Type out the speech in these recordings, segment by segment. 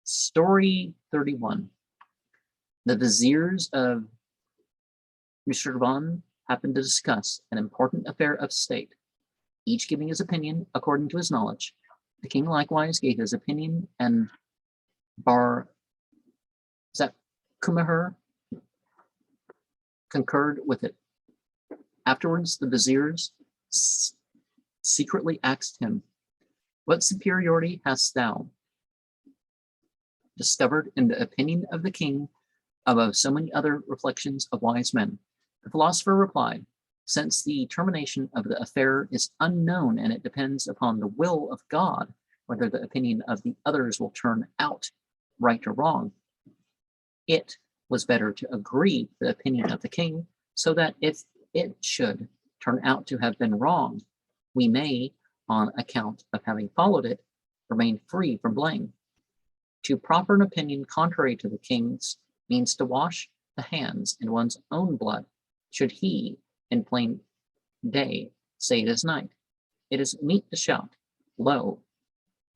Story 31. The viziers of Nushirvan happened to discuss an important affair of state, each giving his opinion according to his knowledge. The king likewise gave his opinion, and Bar Kumahur concurred with it. Afterwards, the viziers secretly asked him, "What superiority hast thou discovered in the opinion of the king above so many other reflections of wise men?" The philosopher replied, "Since the termination of the affair is unknown and it depends upon the will of God whether the opinion of the others will turn out right or wrong, it was better to agree with the opinion of the king, so that if it should turn out to have been wrong, we may, on account of having followed it, remain free from blame. To proffer an opinion contrary to the king's means to wash the hands in one's own blood, should he, in plain day, say it is night. It is meet to shout, lo,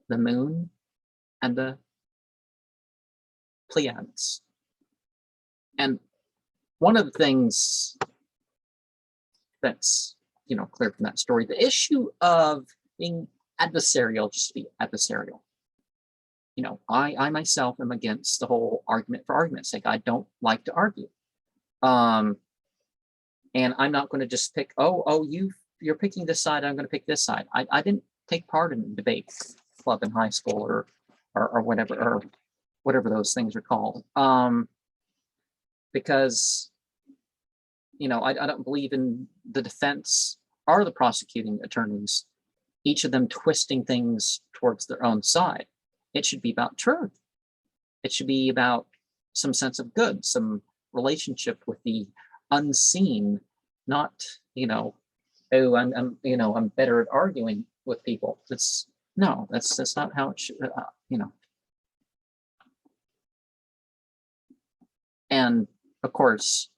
the moon and the Pleiades." And one of the things that's clear from that story, the issue of being adversarial, just to be adversarial. I myself am against the whole argument for argument's sake. I don't like to argue. And I'm not going to just pick, you're picking this side, I'm going to pick this side. I didn't take part in debate club in high school or whatever those things are called. Because I don't believe in the defense or the prosecuting attorneys, each of them twisting things towards their own side. It should be about truth. It should be about some sense of good, some relationship with the unseen, not, I'm better at arguing with people. That's not how it should, And of course,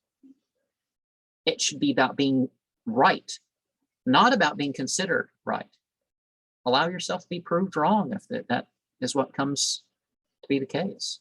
it should be about being right, not about being considered right. Allow yourself to be proved wrong if that is what comes to be the case.